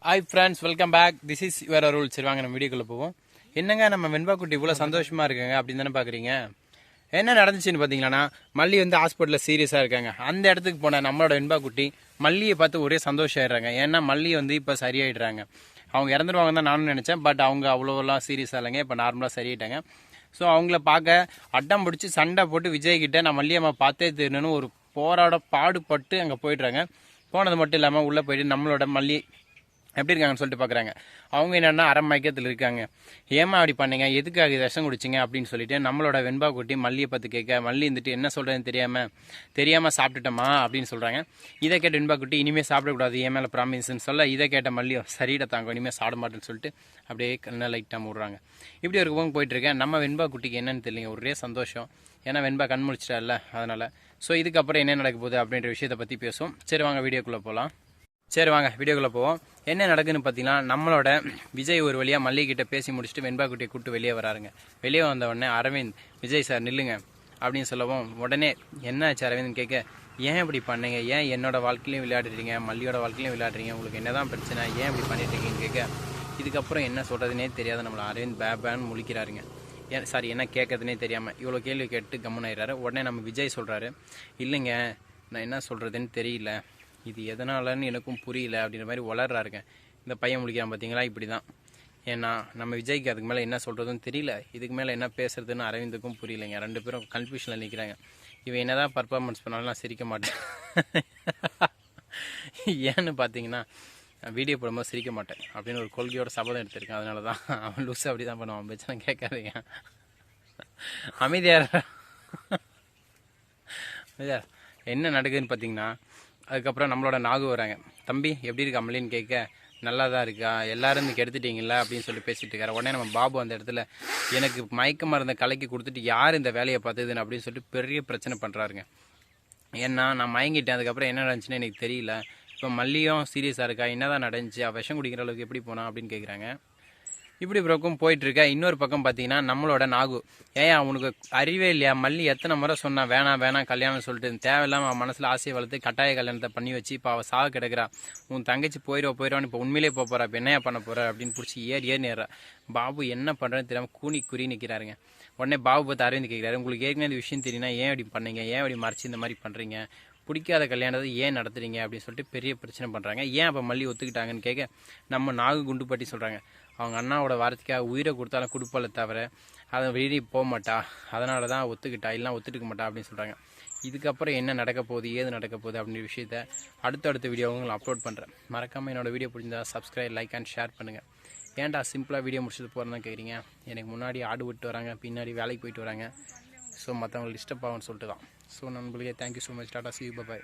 Hi friends, welcome back. This is your rule. சரி வாங்க நம்ம வீடியோக்குள்ள போவோம். என்னங்க நம்ம வெண்பா குட்டி இவ்வளோ சந்தோஷமா இருக்காங்க அப்படின்னு தானே பார்க்குறீங்க. என்ன நடந்துச்சுன்னு பார்த்தீங்கன்னா மல்லி வந்து ஹாஸ்பிட்டலில் சீரியஸாக இருக்காங்க. அந்த இடத்துக்கு போன நம்மளோட வெண்பா குட்டி மல்லியை பார்த்து ஒரே சந்தோஷம் ஆயிடுறாங்க. ஏன்னா மல்லி வந்து இப்போ சரியாயிடுறாங்க. அவங்க இறந்துருவாங்க தான் நானும் நினச்சேன். பட் அவங்க அவ்வளோலாம் சீரியஸாக இல்லைங்க. இப்போ நார்மலாக சரியாயிட்டாங்க. ஸோ அவங்கள பார்க்க அட்டம் பிடிச்சி சண்டை போட்டு விஜய்கிட்ட நான் மல்லியம்மா பார்த்தே தெரியணும்னு ஒரு பாடுபட்டு அங்கே போயிடுறாங்க. போனது மட்டும் இல்லாமல் உள்ளே போயிட்டு நம்மளோட மல்லி எப்படி இருக்காங்கன்னு சொல்லிட்டு பார்க்குறாங்க. அவங்க என்னென்னா அரை மயக்கத்தில் இருக்காங்க. ஏமா அப்படி பண்ணீங்க, எதுக்காக விஷம் குடிச்சிங்க அப்படின்னு சொல்லிட்டு நம்மளோட வெண்பா குட்டி மல்லியை பார்த்து கேட்க, மல்லி இருந்துட்டு என்ன சொல்கிறதுன்னு தெரியாமல் சாப்பிட்டுட்டோமா அப்படின்னு சொல்கிறாங்க. இதை கேட்ட வெண்பா குட்டி இனிமேல் சாப்பிடக்கூடாது, ஏன் மேலே ப்ராமிஸ்ன்னு சொல்ல, இதை கேட்ட மல்லியோ சரியிட தாங்க இனிமேல் சாப்பிட மாட்டேன்னு சொல்லிட்டு அப்படியே கண்ணை லைட்டாக மூடுறாங்க. இப்படி ஒரு பக்கம் போயிட்டுருக்கேன். நம்ம வெண்பா குட்டிக்கு என்னன்னு தெரியல, ஒரே சந்தோஷம். ஏன்னா வெண்பா கண் முழிச்சிட்டால அதனால். ஸோ இதுக்கப்புறம் என்ன நடக்க போகுது அப்படின்ற விஷயத்தை பற்றி பேசுவோம். சரி வாங்க வீடியோக்குள்ளே போகலாம். சரி வாங்க வீடியோக்குள்ளே போவோம். என்ன நடக்குதுன்னு பார்த்தீங்கன்னா நம்மளோட விஜய் ஒரு வழியாக மல்லிகிட்ட பேசி முடிச்சுட்டு வெண்பா குட்டியை கூப்பிட்டு வெளியே வராருங்க. வெளியே வந்த உடனே அரவிந்த், விஜய் சார் நில்லுங்க அப்படின்னு சொல்லவும் உடனே என்ன ஆச்சு அரவிந்த்னு கேட்க, ஏன் இப்படி பண்ணீங்க, ஏன் என்னோட வாழ்க்கையிலையும் விளையாடுறீங்க, மல்லியோட வாழ்க்கையிலையும் விளையாடுறீங்க, உங்களுக்கு என்ன தான் பிரச்சனை, ஏன் இப்படி பண்ணிட்டு இருக்கீங்கன்னு கேட்க, இதுக்கப்புறம் என்ன சொல்கிறதுனே தெரியாத நம்மளை அரவிந்த் பேன்னு முழிக்கிறாருங்க. சாரி என்ன கேட்கறதுனே தெரியாமல் இவ்வளோ கேள்வி கேட்டு கம்முன்னு ஆயிடுறாரு. உடனே நம்ம விஜய் சொல்கிறாரு, இல்லைங்க நான் என்ன சொல்கிறதுன்னு தெரியல, இது எதனாலன்னு எனக்கும் புரியல அப்படின்ற மாதிரி வளர்றாருங்க. இந்த பையன் முடிக்கிறான் பார்த்தீங்களா, இப்படி தான். ஏன்னா நம்ம விஜய்க்கு அதுக்கு மேலே என்ன சொல்கிறதுன்னு தெரியல, இதுக்கு மேலே என்ன பேசுறதுன்னு அரவிந்துக்கும் புரியலைங்க. ரெண்டு பேரும் கன்ஃபியூஷனில் நிற்கிறாங்க. இவன் என்ன தான் பர்ஃபார்மன்ஸ் பண்ணாலும் நான் சிரிக்க மாட்டேன். ஏன்னு பார்த்தீங்கன்னா வீடியோ போடும்போது சிரிக்க மாட்டேன் அப்படின்னு ஒரு கொள்கையோட சபதம் எடுத்திருக்கேன். அதனால தான் அவன் லூஸாக அப்படி தான் பண்ணுவான். பிரச்சனை கேட்காதீங்க, அமைதியாக. என்ன நடக்குதுன்னு பார்த்தீங்கன்னா அதுக்கப்புறம் நம்மளோட நாகு வராங்க. தம்பி எப்படி இருக்கா மல்லின்னு கேட்க, நல்லா தான் இருக்கா, எல்லாரும் இன்றைக்கி எடுத்துட்டீங்களா அப்படின்னு சொல்லி பேசிகிட்டு இருக்காரு. உடனே நம்ம பாபு அந்த இடத்துல எனக்கு மயக்க மருந்தை கலக்கி கொடுத்துட்டு யார் இந்த வேலையை பார்த்ததுன்னு அப்படின்னு சொல்லிட்டு பெரிய பிரச்சனை பண்ணுறாருங்க. ஏன்னா நான் மயங்கிட்டேன், அதுக்கப்புறம் என்ன நடந்துச்சுன்னு எனக்கு தெரியல, இப்போ மல்லியும் சீரியஸாக இருக்கா, என்ன தான் நடந்துச்சு, விஷம் குடிக்கிற அளவுக்கு எப்படி போனா அப்படின்னு கேட்குறாங்க. இப்படி பக்கம் போயிட்டுருக்க. இன்னொரு பக்கம் பார்த்தீங்கன்னா நம்மளோட நாகு, ஏன் அவனுக்கு அறிவே இல்லையா, மல்லி எத்தனை முறை சொன்னா வேணாம் கல்யாணம் சொல்லிட்டு தேவையில்லாமல் அவன் மனசில் ஆசையை வளர்த்து கட்டாய கல்யாணத்தை பண்ணி வச்சு இப்போ அவள் சாக கிடக்கிறா, உன் தங்கச்சி போயிடுவான்னு இப்போ உண்மையிலே போகிறா, இப்போ என்னையா பண்ண போகிற அப்படின்னு பிடிச்சி ஏறி நேர்றா. பாபு என்ன பண்ணுறேன்னு தெரியாமல் குறி நிற்கிறாருங்க. உடனே பாபு பார்த்து அரவிந்த் கேட்குறாரு, உங்களுக்கு ஏற்கனவே இந்த விஷயம் தெரியும்னா ஏன் இப்படி பண்ணீங்க, ஏன் இப்படி மறைச்சி இந்த மாதிரி பண்ணுறீங்க, பிடிக்காத கல்யாணத்தை ஏன் நடத்துறீங்க அப்படின்னு சொல்லிட்டு பெரிய பிரச்சனை பண்ணுறாங்க. ஏன் அப்போ மல்லி ஒத்துக்கிட்டாங்கன்னு கேட்க நம்ம நாகு குண்டு பட்டி சொல்கிறாங்க, அவங்க அண்ணாவோட வாரத்துக்காக உயிரை கொடுத்தாலும் கொடுப்பால தவிர அதை வெளியே போக மாட்டா, அதனால தான் ஒத்துக்கிட்டா, இல்லைனா ஒத்துட்டுக்க மாட்டா அப்படின்னு சொல்கிறாங்க. இதுக்கப்புறம் என்ன நடக்க போகுது, ஏது நடக்க போகுது அப்படின்ற விஷயத்த அடுத்த வீடியோ உங்களை அப்லோட் பண்ணுறேன். மறக்காமல் என்னோடய வீடியோ பிடிச்சிருந்தா சப்ஸ்கிரைப், லைக் அண்ட் ஷேர் பண்ணுங்கள். ஏன்டா சிம்பிளாக வீடியோ முடிச்சுட்டு போகிறேன்னு தான் கேட்குறீங்க, எனக்கு முன்னாடி ஆடு விட்டு வராங்க, பின்னாடி வேலைக்கு போயிட்டு வராங்க. ஸோ மற்றவங்களுக்கு டிஸ்டர்ப் ஆகும்னு சொல்லிட்டு தான். ஸோ நண்பர்களே thank you so much, Tata, see you, bye bye.